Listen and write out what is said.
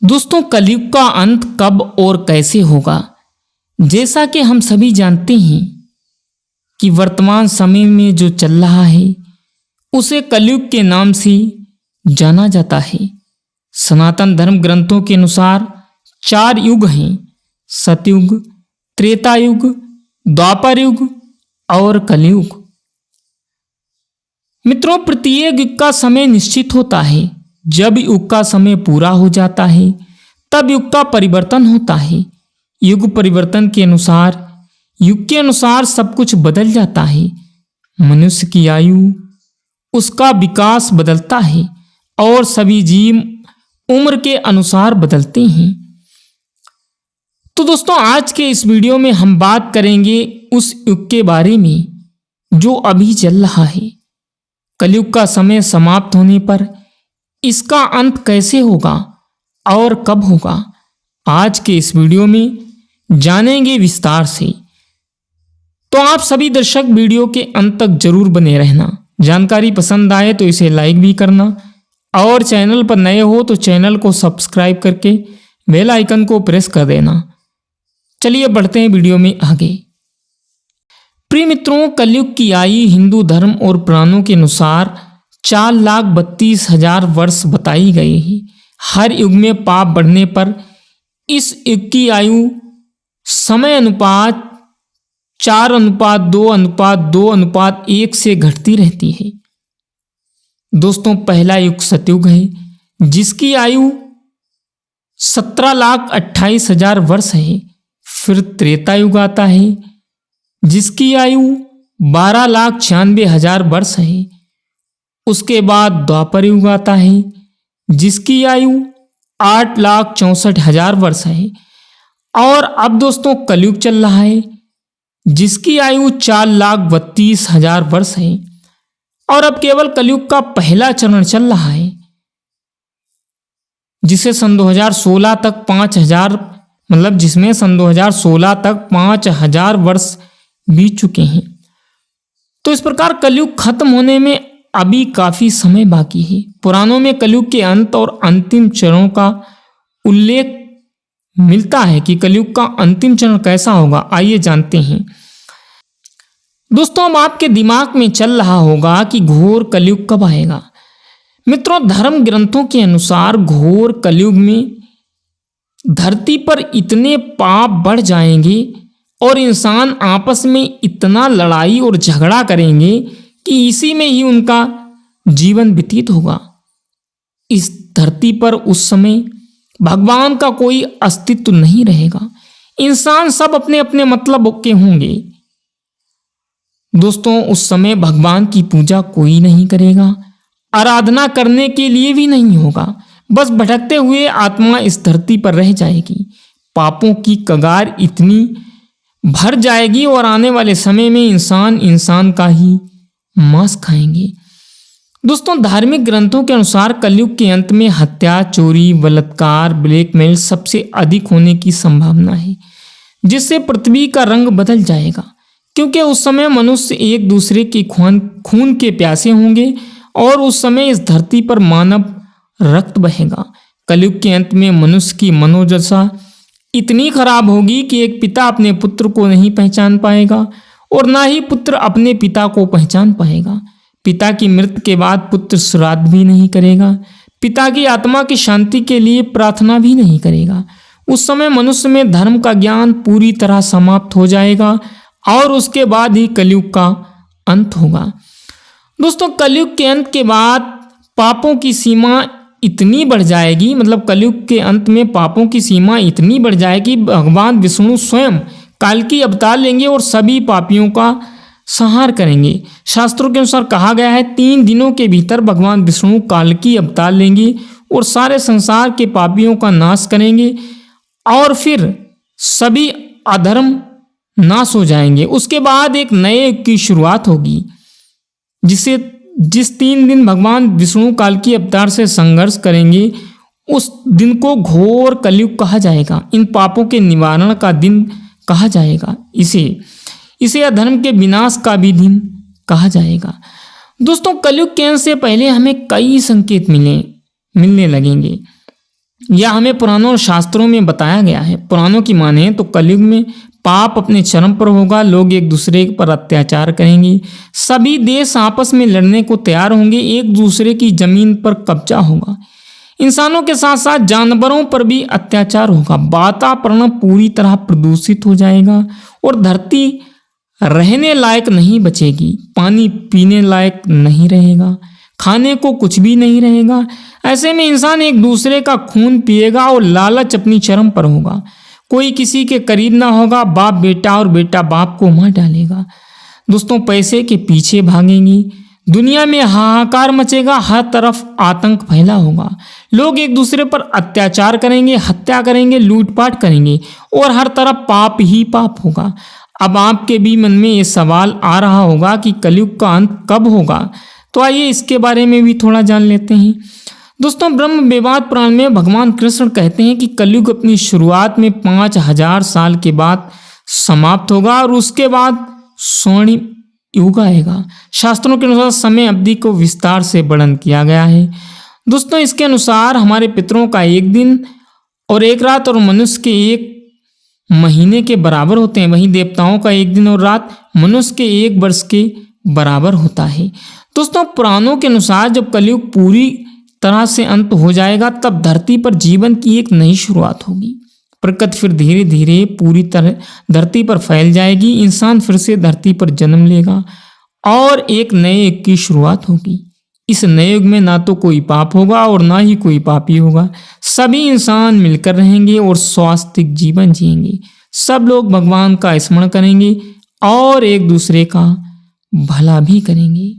दोस्तों, कलयुग का अंत कब और कैसे होगा? जैसा कि हम सभी जानते हैं कि वर्तमान समय में जो चल रहा है उसे कलयुग के नाम से जाना जाता है। सनातन धर्म ग्रंथों के अनुसार 4 युग हैं: सतयुग, त्रेता युग, द्वापर युग और कलयुग। मित्रों, प्रत्येक युग का समय निश्चित होता है। जब युग का समय पूरा हो जाता है तब युग का परिवर्तन होता है। युग परिवर्तन के अनुसार युग के अनुसार सब कुछ बदल जाता है। मनुष्य की आयु, उसका विकास बदलता है और सभी जीव उम्र के अनुसार बदलते हैं। तो दोस्तों, आज के इस वीडियो में हम बात करेंगे उस युग के बारे में जो अभी चल रहा है। कलयुग का समय समाप्त होने पर इसका अंत कैसे होगा और कब होगा, आज के इस वीडियो में जानेंगे विस्तार से। तो आप सभी दर्शक वीडियो के अंत तक जरूर बने रहना। जानकारी पसंद आए तो इसे लाइक भी करना और चैनल पर नए हो तो चैनल को सब्सक्राइब करके बेल आइकन को प्रेस कर देना। चलिए बढ़ते हैं वीडियो में आगे। प्रिय मित्रों, कलयुग की आयु हिंदू धर्म और पुराणों के अनुसार 4,32,000 वर्ष बताई गई है। हर युग में पाप बढ़ने पर इस युग की आयु समय अनुपात 4:2:2:1 से घटती रहती है। दोस्तों, पहला युग सतयुग है जिसकी आयु 17,28,000 वर्ष है। फिर त्रेता युग आता है जिसकी आयु 12,96,000 वर्ष है। उसके बाद द्वापर युग आता है जिसकी आयु 8,64,000 वर्ष है। और अब दोस्तों कलयुग चल रहा है जिसकी आयु 4,32,000 वर्ष है। और अब केवल कलयुग का पहला चरण चल रहा है जिसे सन 2016 तक 5,000 जिसमें सन 2016 तक 5,000 वर्ष बीत चुके हैं। तो इस प्रकार कलयुग खत्म होने में अभी काफी समय बाकी है। पुराणों में कलयुग के अंत और अंतिम चरणों का उल्लेख मिलता है कि कलयुग का अंतिम चरण कैसा होगा। आइए जानते हैं। दोस्तों, अब आपके दिमाग में चल रहा होगा कि घोर कलयुग कब आएगा। मित्रों, धर्म ग्रंथों के अनुसार घोर कलयुग में धरती पर इतने पाप बढ़ जाएंगे और इंसान आपस में इतना लड़ाई और झगड़ा करेंगे कि इसी में ही उनका जीवन व्यतीत होगा। इस धरती पर उस समय भगवान का कोई अस्तित्व नहीं रहेगा। इंसान सब अपने अपने मतलब के होंगे। दोस्तों, उस समय भगवान की पूजा कोई नहीं करेगा, आराधना करने के लिए भी नहीं होगा। बस भटकते हुए आत्मा इस धरती पर रह जाएगी। पापों की कगार इतनी भर जाएगी और आने वाले समय में इंसान का ही मांस खाएंगे। दोस्तों, धार्मिक ग्रंथों के अनुसार कलयुग के अंत में हत्या, चोरी, बलात्कार, ब्लैकमेल सबसे अधिक होने की संभावना है, जिससे पृथ्वी का रंग बदल जाएगा। क्योंकि उस समय मनुष्य एक दूसरे के खून के प्यासे होंगे और उस समय इस धरती पर मानव रक्त बहेगा। कलयुग के अंत में मनुष्य की मनोदशा इतनी खराब होगी कि एक पिता अपने पुत्र को नहीं पहचान पाएगा और ना ही पुत्र अपने पिता को पहचान पाएगा। पिता की मृत्यु के बाद पुत्र श्राद्ध भी नहीं करेगा, पिता की आत्मा की शांति के लिए प्रार्थना भी नहीं करेगा। उस समय मनुष्य में धर्म का ज्ञान पूरी तरह समाप्त हो जाएगा और उसके बाद ही कलयुग का अंत होगा। दोस्तों, कलयुग के अंत के बाद पापों की सीमा इतनी बढ़ जाएगी, कलयुग के अंत में पापों की सीमा इतनी बढ़ जाएगी, भगवान विष्णु स्वयं काल्की अवतार लेंगे और सभी पापियों का संहार करेंगे। शास्त्रों के अनुसार कहा गया है 3 दिनों के भीतर भगवान विष्णु काल्की अवतार लेंगे और सारे संसार के पापियों का नाश करेंगे और फिर सभी अधर्म नाश हो जाएंगे। उसके बाद एक नए युग की शुरुआत होगी जिस 3 दिन भगवान विष्णु काल्की अवतार से संघर्ष करेंगे उस दिन को घोर कलयुग कहा जाएगा। इन पापों के निवारण का दिन कहा जाएगा। इसे अधर्म के विनाश का भी दिन कहा जाएगा। दोस्तों, कलयुग के अंत से पहले हमें कई संकेत मिलने लगेंगे। यह हमें पुराणों और शास्त्रों में बताया गया है। पुराणों की माने तो कलयुग में पाप अपने चरम पर होगा, लोग एक दूसरे पर अत्याचार करेंगे, सभी देश आपस में लड़ने को तैयार होंगे, एक दूसरे की जमीन पर कब्जा होगा, इंसानों के साथ साथ जानवरों पर भी अत्याचार होगा, वातावरण पूरी तरह प्रदूषित हो जाएगा और धरती रहने लायक नहीं बचेगी, पानी पीने लायक नहीं रहेगा, खाने को कुछ भी नहीं रहेगा। ऐसे में इंसान एक दूसरे का खून पिएगा और लालच अपनी चरम पर होगा, कोई किसी के करीब ना होगा, बाप बेटा और बेटा बाप को मार डालेगा। दोस्तों, पैसे के पीछे भागेंगी, दुनिया में हाहाकार मचेगा, हर तरफ आतंक फैला होगा, लोग एक दूसरे पर अत्याचार करेंगे, हत्या करेंगे, लूटपाट करेंगे और हर तरफ पाप ही पाप होगा। अब आपके भी मन में ये सवाल आ रहा होगा कि कलयुग का अंत कब होगा, तो आइए इसके बारे में भी थोड़ा जान लेते हैं। दोस्तों, ब्रह्म विवाद पुराण में भगवान कृष्ण कहते हैं कि कलयुग अपनी शुरुआत में 5000 साल के बाद समाप्त होगा और उसके बाद स्वर्णिम युग आएगा। शास्त्रों के अनुसार समय अवधि को विस्तार से वर्णन किया गया है। दोस्तों, इसके अनुसार हमारे पितरों का एक दिन और एक रात और मनुष्य के एक महीने के बराबर होते हैं, वहीं देवताओं का एक दिन और रात मनुष्य के एक वर्ष के बराबर होता है। दोस्तों, पुराणों के अनुसार जब कलयुग पूरी तरह से अंत हो जाएगा तब धरती पर जीवन की एक नई शुरुआत होगी। प्रकृति फिर धीरे धीरे पूरी तरह धरती पर फैल जाएगी, इंसान फिर से धरती पर जन्म लेगा और एक नए युग की शुरुआत होगी। इस नए युग में ना तो कोई पाप होगा और ना ही कोई पापी होगा, सभी इंसान मिलकर रहेंगे और स्वास्थ्य जीवन जिएंगे। सब लोग भगवान का स्मरण करेंगे और एक दूसरे का भला भी करेंगे।